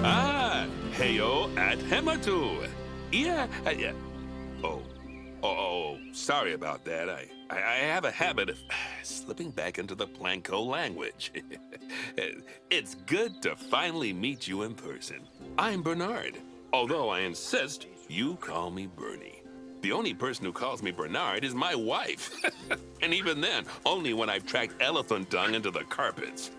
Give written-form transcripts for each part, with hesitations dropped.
Ah, heyo at Hematu. Yeah. Oh, sorry about that. I have a habit of slipping back into the Planko language. It's good to finally meet you in person. I'm Bernard, although I insist you call me Bernie. The only person who calls me Bernard is my wife. And even then, only when I've tracked elephant dung into the carpets.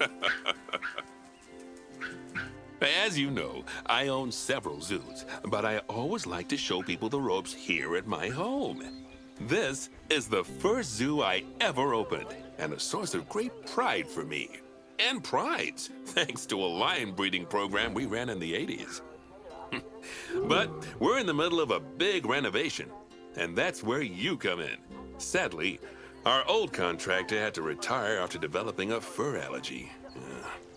As you know, I own several zoos, but I always like to show people the ropes here at my home. This is the first zoo I ever opened, and a source of great pride for me. And prides, thanks to a lion breeding program we ran in the 80s. But we're in the middle of a big renovation, and that's where you come in. Sadly, our old contractor had to retire after developing a fur allergy.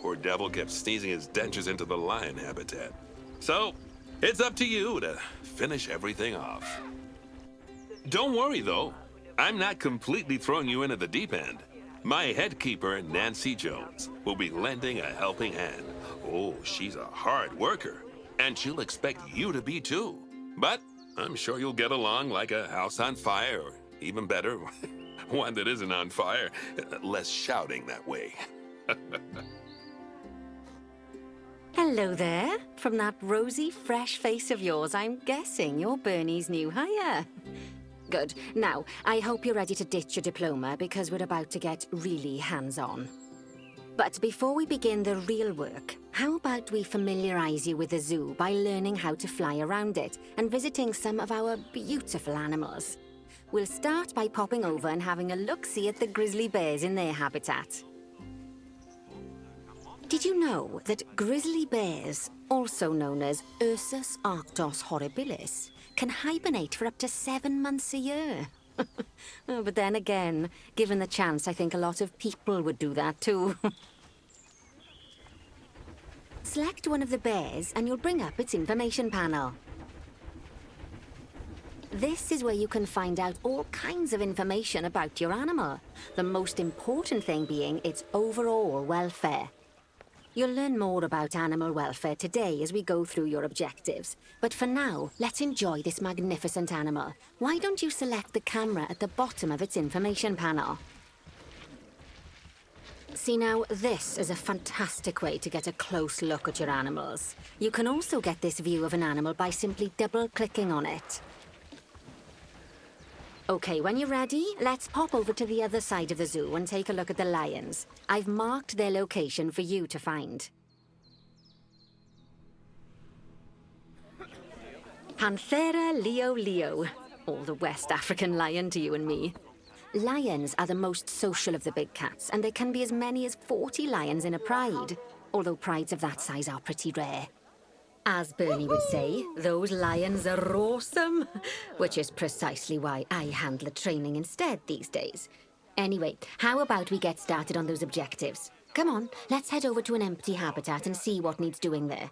Poor devil kept sneezing his dentures into the lion habitat. So, it's up to you to finish everything off. Don't worry, though. I'm not completely throwing you into the deep end. My head keeper, Nancy Jones, will be lending a helping hand. Oh, she's a hard worker, and she'll expect you to be too. But I'm sure you'll get along like a house on fire, or even better, one that isn't on fire. Less shouting that way. Hello there. From that rosy, fresh face of yours, I'm guessing you're Bernie's new hire. Good. Now, I hope you're ready to ditch your diploma because we're about to get really hands-on. But before we begin the real work, how about we familiarize you with the zoo by learning how to fly around it and visiting some of our beautiful animals. We'll start by popping over and having a look-see at the grizzly bears in their habitat. Did you know that grizzly bears, also known as Ursus arctos horribilis, can hibernate for up to 7 months a year? Oh, but then again, given the chance, I think a lot of people would do that too. Select one of the bears and you'll bring up its information panel. This is where you can find out all kinds of information about your animal. The most important thing being its overall welfare. You'll learn more about animal welfare today as we go through your objectives. But for now, let's enjoy this magnificent animal. Why don't you select the camera at the bottom of its information panel? See now, this is a fantastic way to get a close look at your animals. You can also get this view of an animal by simply double-clicking on it. Okay, when you're ready, let's pop over to the other side of the zoo and take a look at the lions. I've marked their location for you to find. Panthera leo. All the West African lion to you and me. Lions are the most social of the big cats, and there can be as many as 40 lions in a pride, although prides of that size are pretty rare. As Bernie would say, those lions are awesome, which is precisely why I handle the training instead these days. Anyway, how about we get started on those objectives? Come on, let's head over to an empty habitat and see what needs doing there.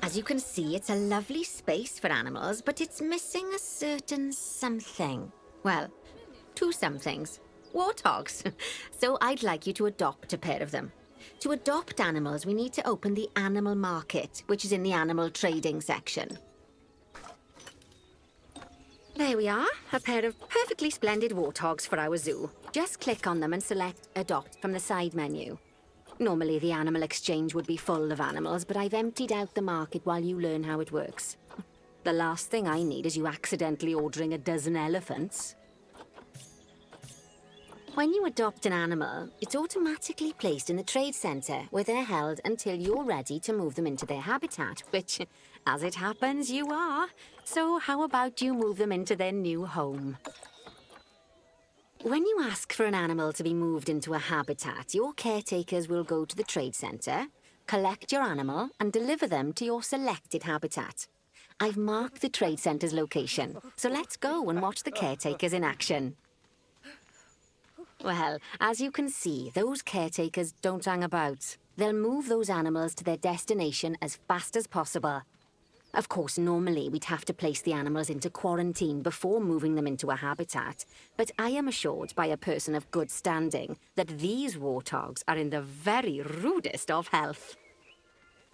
As you can see, it's a lovely space for animals, but it's missing a certain something. Well, 2 somethings. Warthogs. So I'd like you to adopt a pair of them. To adopt animals, we need to open the animal market, which is in the animal trading section. There we are, a pair of perfectly splendid warthogs for our zoo. Just click on them and select Adopt from the side menu. Normally the animal exchange would be full of animals, but I've emptied out the market while you learn how it works. The last thing I need is you accidentally ordering a dozen elephants. When you adopt an animal, it's automatically placed in the trade center, where they're held until you're ready to move them into their habitat, which, as it happens, you are. So how about you move them into their new home? When you ask for an animal to be moved into a habitat, your caretakers will go to the trade center, collect your animal and deliver them to your selected habitat. I've marked the trade centre's location, so let's go and watch the caretakers in action. Well, as you can see, those caretakers don't hang about. They'll move those animals to their destination as fast as possible. Of course, normally we'd have to place the animals into quarantine before moving them into a habitat, but I am assured by a person of good standing that these warthogs are in the very rudest of health.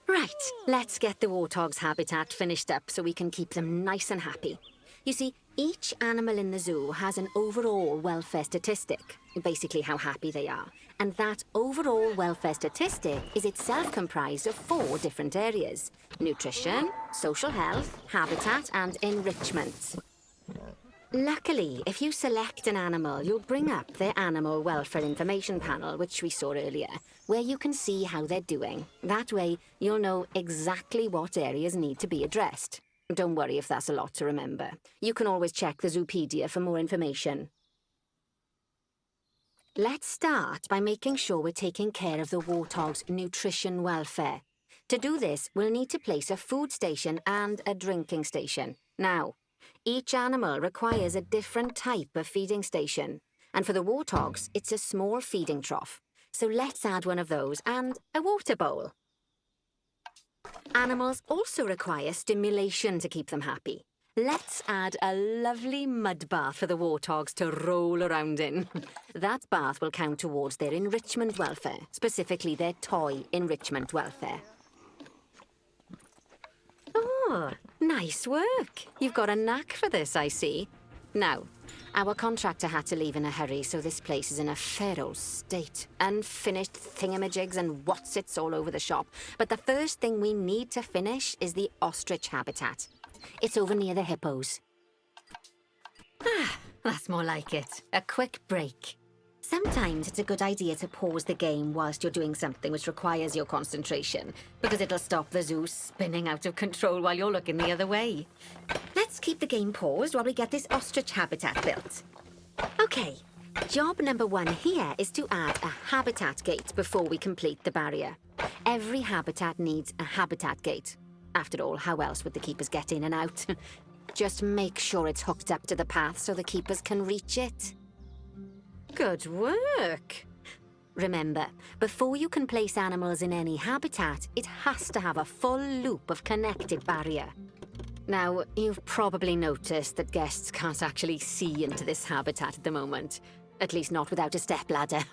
Right, let's get the warthog's habitat finished up so we can keep them nice and happy. You see, each animal in the zoo has an overall welfare statistic, basically how happy they are. And that overall welfare statistic is itself comprised of 4 different areas: nutrition, social health, habitat, and enrichment. Luckily, if you select an animal, you'll bring up their animal welfare information panel, which we saw earlier, where you can see how they're doing. That way, you'll know exactly what areas need to be addressed. Don't worry if that's a lot to remember. You can always check the Zoopedia for more information. Let's start by making sure we're taking care of the warthog's nutrition welfare. To do this, we'll need to place a food station and a drinking station. Now, each animal requires a different type of feeding station. And for the warthogs, it's a small feeding trough. So let's add one of those and a water bowl. Animals also require stimulation to keep them happy. Let's add a lovely mud bath for the warthogs to roll around in. That bath will count towards their enrichment welfare, specifically their toy enrichment welfare. Oh, nice work. You've got a knack for this, I see. Now, our contractor had to leave in a hurry, so this place is in a fair old state. Unfinished thingamajigs and whatsits all over the shop. But the first thing we need to finish is the ostrich habitat. It's over near the hippos. Ah, that's more like it. A quick break. Sometimes it's a good idea to pause the game whilst you're doing something which requires your concentration, because it'll stop the zoo spinning out of control while you're looking the other way. Let's keep the game paused while we get this ostrich habitat built. Okay, job number 1 here is to add a habitat gate before we complete the barrier. Every habitat needs a habitat gate. After all, how else would the keepers get in and out? Just make sure it's hooked up to the path so the keepers can reach it. Good work! Remember, before you can place animals in any habitat, it has to have a full loop of connected barrier. Now, you've probably noticed that guests can't actually see into this habitat at the moment. At least not without a stepladder.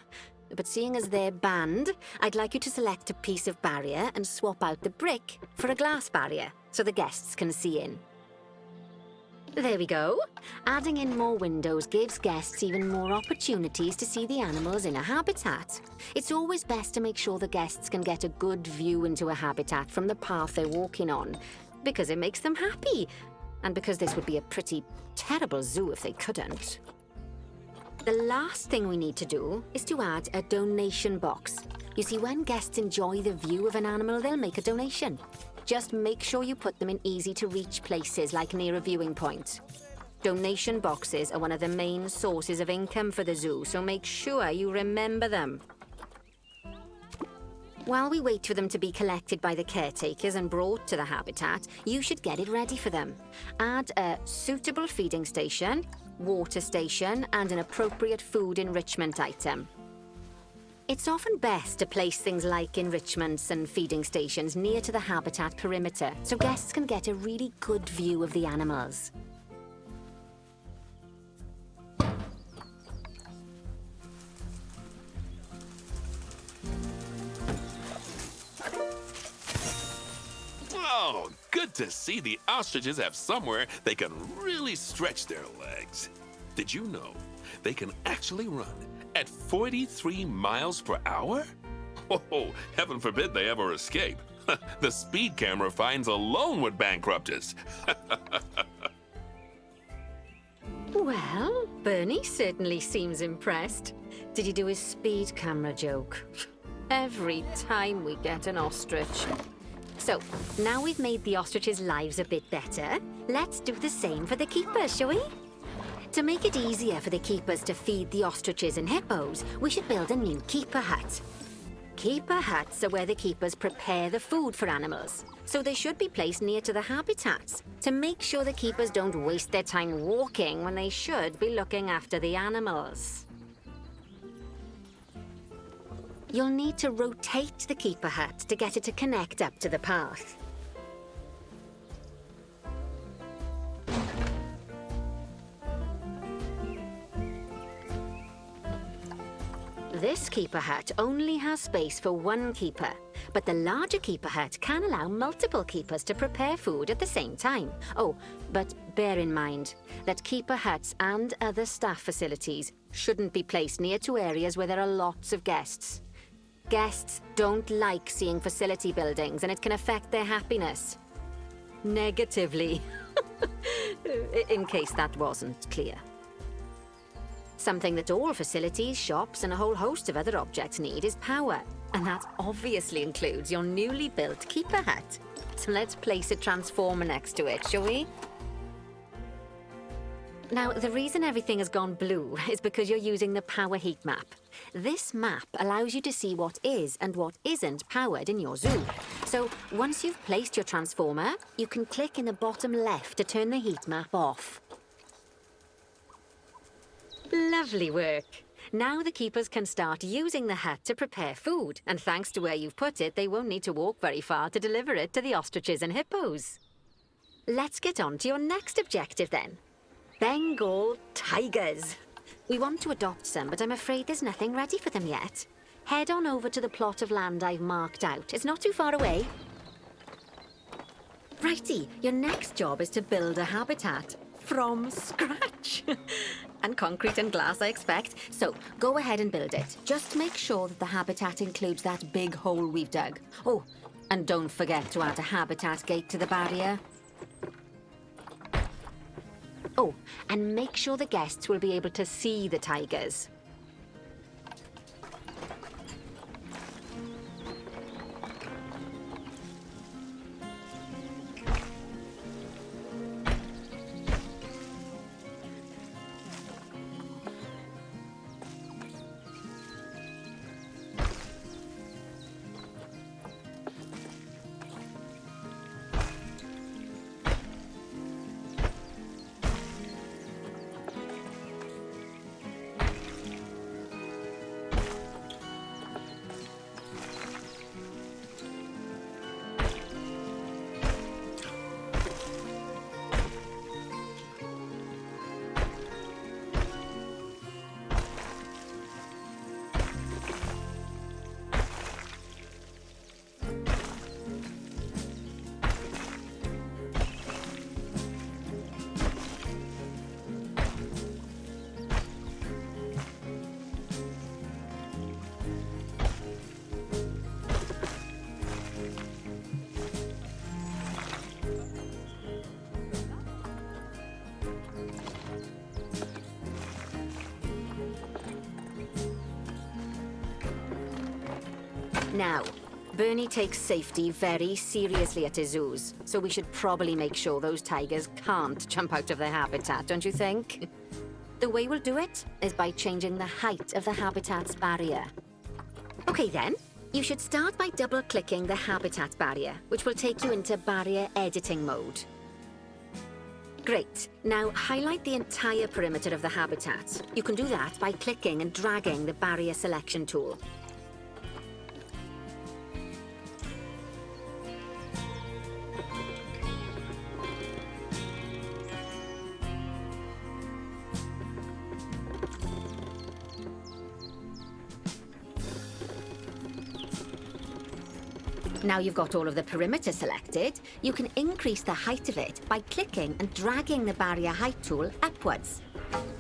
But seeing as they're banned, I'd like you to select a piece of barrier and swap out the brick for a glass barrier, so the guests can see in. There we go. Adding in more windows gives guests even more opportunities to see the animals in a habitat. It's always best to make sure the guests can get a good view into a habitat from the path they're walking on, because it makes them happy, and because this would be a pretty terrible zoo if they couldn't. The last thing we need to do is to add a donation box. You see, when guests enjoy the view of an animal, they'll make a donation. Just make sure you put them in easy-to-reach places, like near a viewing point. Donation boxes are one of the main sources of income for the zoo, so make sure you remember them. While we wait for them to be collected by the caretakers and brought to the habitat, you should get it ready for them. Add a suitable feeding station, water station, and an appropriate food enrichment item. It's often best to place things like enrichments and feeding stations near to the habitat perimeter, so guests can get a really good view of the animals. Oh, good to see the ostriches have somewhere they can really stretch their legs. Did you know they can actually run at 43 miles per hour? Oh, heaven forbid they ever escape. The speed camera fines alone would bankrupt us. Well, Bernie certainly seems impressed. Did you do his speed camera joke? Every time we get an ostrich. So, now we've made the ostriches' lives a bit better, let's do the same for the keepers, shall we? To make it easier for the keepers to feed the ostriches and hippos, we should build a new keeper hut. Keeper huts are where the keepers prepare the food for animals, so they should be placed near to the habitats to make sure the keepers don't waste their time walking when they should be looking after the animals. You'll need to rotate the keeper hut to get it to connect up to the path. This keeper hut only has space for one keeper, but the larger keeper hut can allow multiple keepers to prepare food at the same time. Oh, but bear in mind that keeper huts and other staff facilities shouldn't be placed near to areas where there are lots of guests. Guests don't like seeing facility buildings, and it can affect their happiness. Negatively. In case that wasn't clear. Something that all facilities, shops, and a whole host of other objects need is power. And that obviously includes your newly built keeper hut. So let's place a transformer next to it, shall we? Now, the reason everything has gone blue is because you're using the power heat map. This map allows you to see what is and what isn't powered in your zoo. So once you've placed your transformer, you can click in the bottom left to turn the heat map off. Lovely work. Now the keepers can start using the hut to prepare food, and thanks to where you've put it, they won't need to walk very far to deliver it to the ostriches and hippos. Let's get on to your next objective then. Bengal tigers. We want to adopt some, but I'm afraid there's nothing ready for them yet. Head on over to the plot of land I've marked out. It's not too far away. Righty, your next job is to build a habitat. From scratch. And concrete and glass, I expect. So, go ahead and build it. Just make sure that the habitat includes that big hole we've dug. Oh, and don't forget to add a habitat gate to the barrier. Oh, and make sure the guests will be able to see the tigers. Now, Bernie takes safety very seriously at his zoos, so we should probably make sure those tigers can't jump out of their habitat, don't you think? The way we'll do it is by changing the height of the habitat's barrier. Okay then, you should start by double-clicking the habitat barrier, which will take you into barrier editing mode. Great. Now highlight the entire perimeter of the habitat. You can do that by clicking and dragging the barrier selection tool. Now you've got all of the perimeter selected, you can increase the height of it by clicking and dragging the barrier height tool upwards.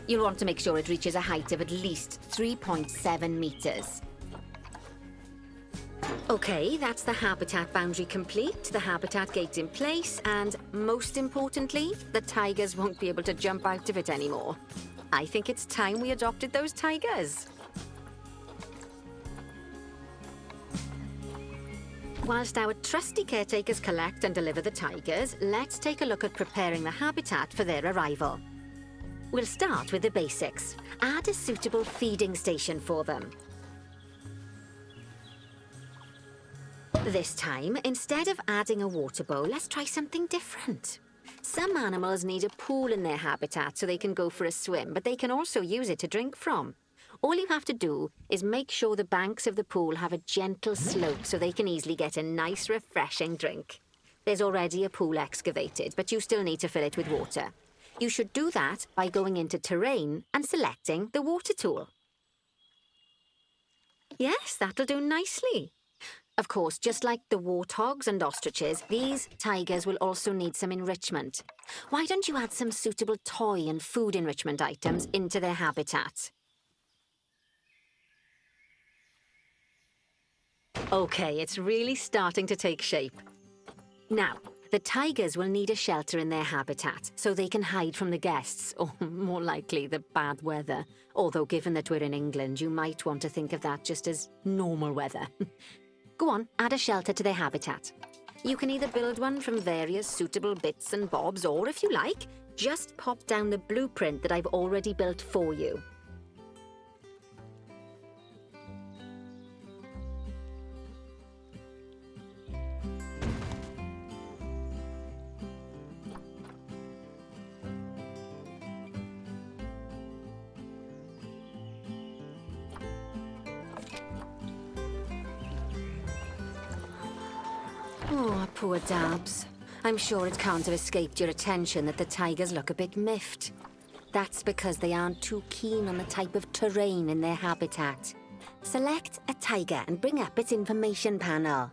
You'll want to make sure it reaches a height of at least 3.7 meters. Okay, that's the habitat boundary complete, the habitat gate in place, and most importantly, the tigers won't be able to jump out of it anymore. I think it's time we adopted those tigers. Whilst our trusty caretakers collect and deliver the tigers, let's take a look at preparing the habitat for their arrival. We'll start with the basics. Add a suitable feeding station for them. This time, instead of adding a water bowl, let's try something different. Some animals need a pool in their habitat so they can go for a swim, but they can also use it to drink from. All you have to do is make sure the banks of the pool have a gentle slope so they can easily get a nice, refreshing drink. There's already a pool excavated, but you still need to fill it with water. You should do that by going into Terrain and selecting the water tool. Yes, that'll do nicely. Of course, just like the warthogs and ostriches, these tigers will also need some enrichment. Why don't you add some suitable toy and food enrichment items into their habitat? Okay, it's really starting to take shape. Now, the tigers will need a shelter in their habitat so they can hide from the guests, or more likely, the bad weather. Although given that we're in England, you might want to think of that just as normal weather. Go on, add a shelter to their habitat. You can either build one from various suitable bits and bobs, or if you like, just pop down the blueprint that I've already built for you. Oh, poor Dabs. I'm sure it can't have escaped your attention that the tigers look a bit miffed. That's because they aren't too keen on the type of terrain in their habitat. Select a tiger and bring up its information panel.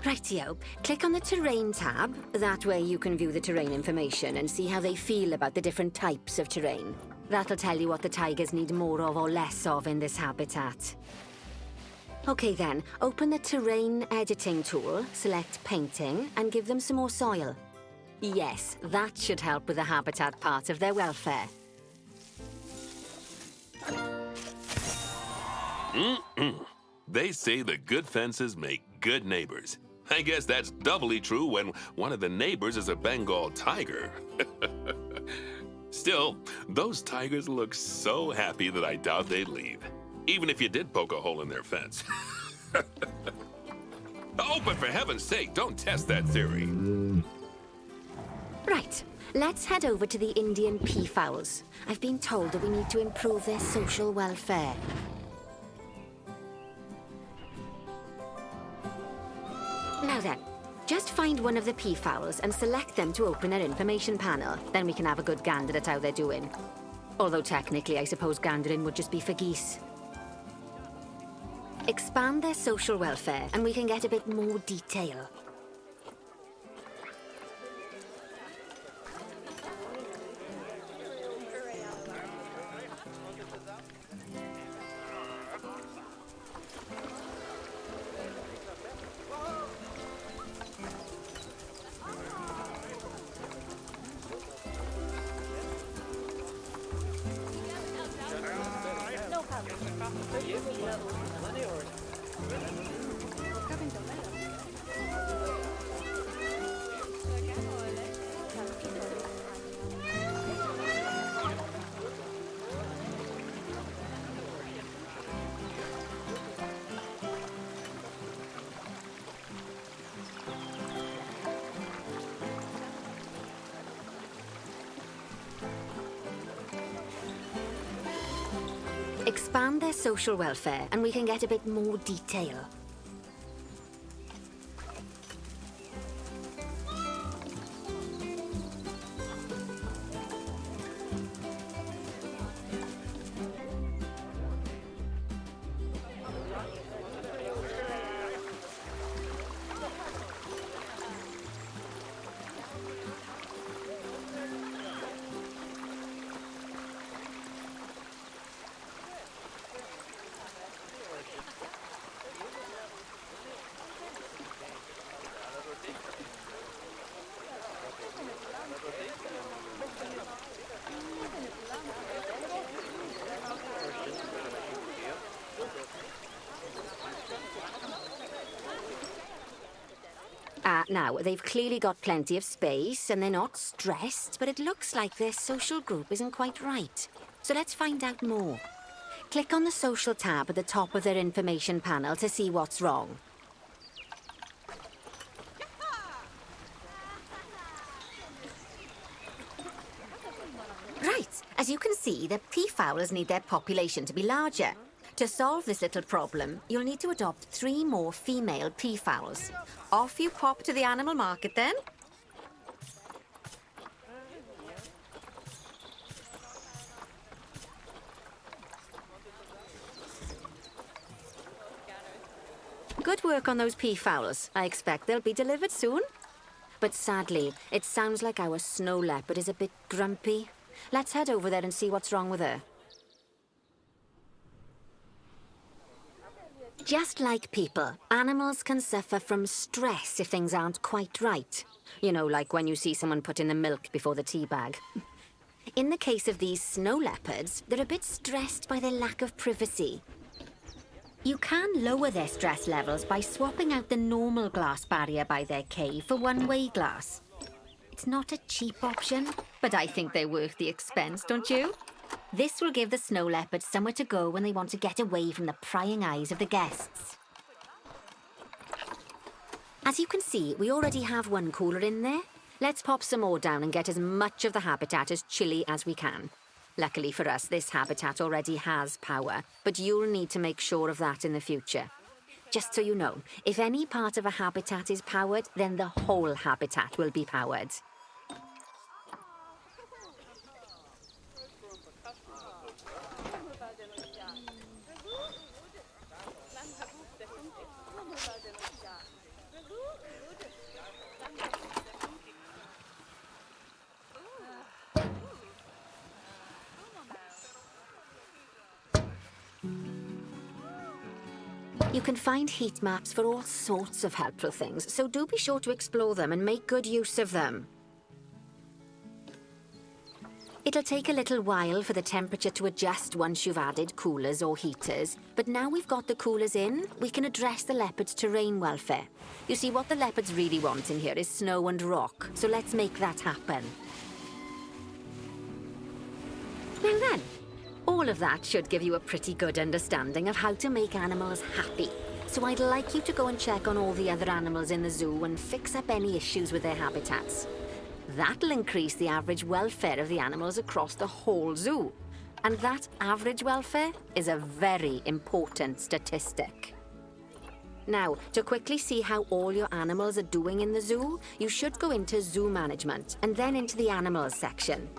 Rightio, click on the Terrain tab. That way you can view the terrain information and see how they feel about the different types of terrain. That'll tell you what the tigers need more of or less of in this habitat. Okay then, open the Terrain editing tool, select Painting, and give them some more soil. Yes, that should help with the habitat part of their welfare. They say the good fences make good neighbors. I guess that's doubly true when one of the neighbors is a Bengal tiger. Still, those tigers look so happy that I doubt they'd leave. Even if you did poke a hole in their fence. Oh, but for heaven's sake, don't test that theory. Right, let's head over to the Indian peafowls. I've been told that we need to improve their social welfare. Now then, just find one of the peafowls and select them to open their information panel. Then we can have a good gander at how they're doing. Although technically, I suppose gandering would just be for geese. Expand their social welfare, and we can get a bit more detail. Expand their social welfare, and we can get a bit more detail. Now, they've clearly got plenty of space, and they're not stressed, but it looks like their social group isn't quite right. So let's find out more. Click on the social tab at the top of their information panel to see what's wrong. Right, as you can see, the peafowls need their population to be larger. To solve this little problem, you'll need to adopt 3 more female peafowls. Off you pop to the animal market then. Good work on those peafowls. I expect they'll be delivered soon. But sadly, it sounds like our snow leopard is a bit grumpy. Let's head over there and see what's wrong with her. Just like people, animals can suffer from stress if things aren't quite right. You know, like when you see someone put in the milk before the tea bag. In the case of these snow leopards, they're a bit stressed by their lack of privacy. You can lower their stress levels by swapping out the normal glass barrier by their cave for one-way glass. It's not a cheap option, but I think they're worth the expense, don't you? This will give the snow leopards somewhere to go when they want to get away from the prying eyes of the guests. As you can see, we already have one cooler in there. Let's pop some more down and get as much of the habitat as chilly as we can. Luckily for us, this habitat already has power, but you'll need to make sure of that in the future. Just so you know, if any part of a habitat is powered, then the whole habitat will be powered. You can find heat maps for all sorts of helpful things, so do be sure to explore them and make good use of them. It'll take a little while for the temperature to adjust once you've added coolers or heaters, but now we've got the coolers in, we can address the leopards' terrain welfare. You see, what the leopards really want in here is snow and rock, so let's make that happen. Now then, all of that should give you a pretty good understanding of how to make animals happy. So I'd like you to go and check on all the other animals in the zoo and fix up any issues with their habitats. That'll increase the average welfare of the animals across the whole zoo. And that average welfare is a very important statistic. Now, to quickly see how all your animals are doing in the zoo, you should go into Zoo Management and then into the Animals section.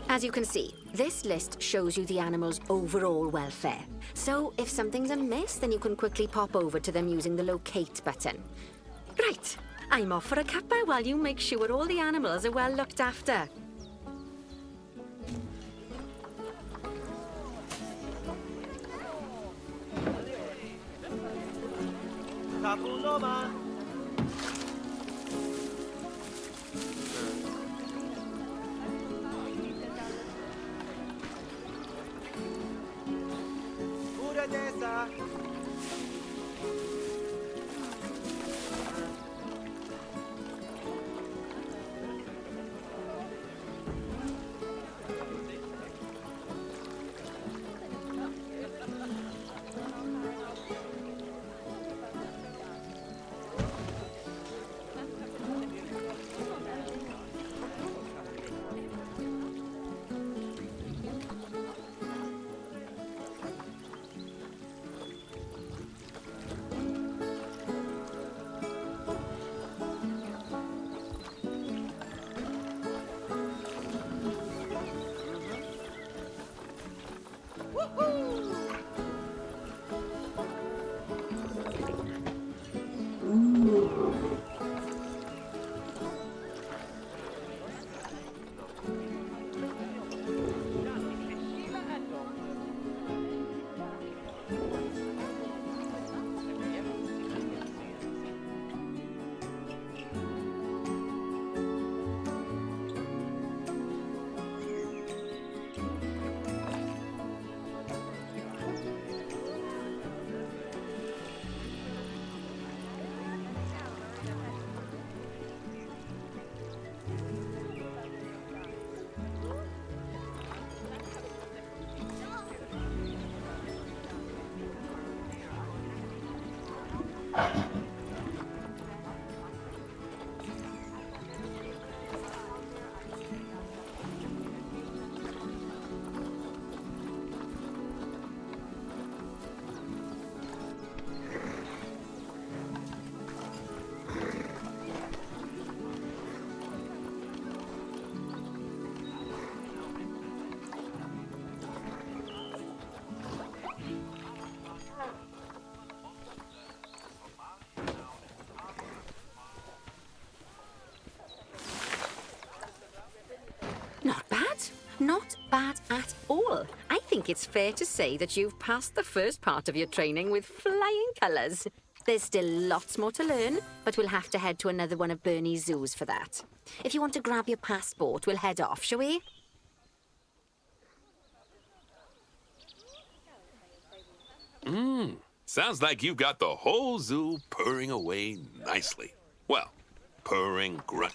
As you can see, this list shows you the animal's overall welfare. So if something's amiss, then you can quickly pop over to them using the Locate button. Right, I'm off for a cuppa while you make sure all the animals are well looked after. Not bad at all. I think it's fair to say that you've passed the first part of your training with flying colours. There's still lots more to learn, but we'll have to head to another one of Bernie's zoos for that. If you want to grab your passport, we'll head off, shall we? Sounds like you've got the whole zoo purring away nicely. Well, purring grunt.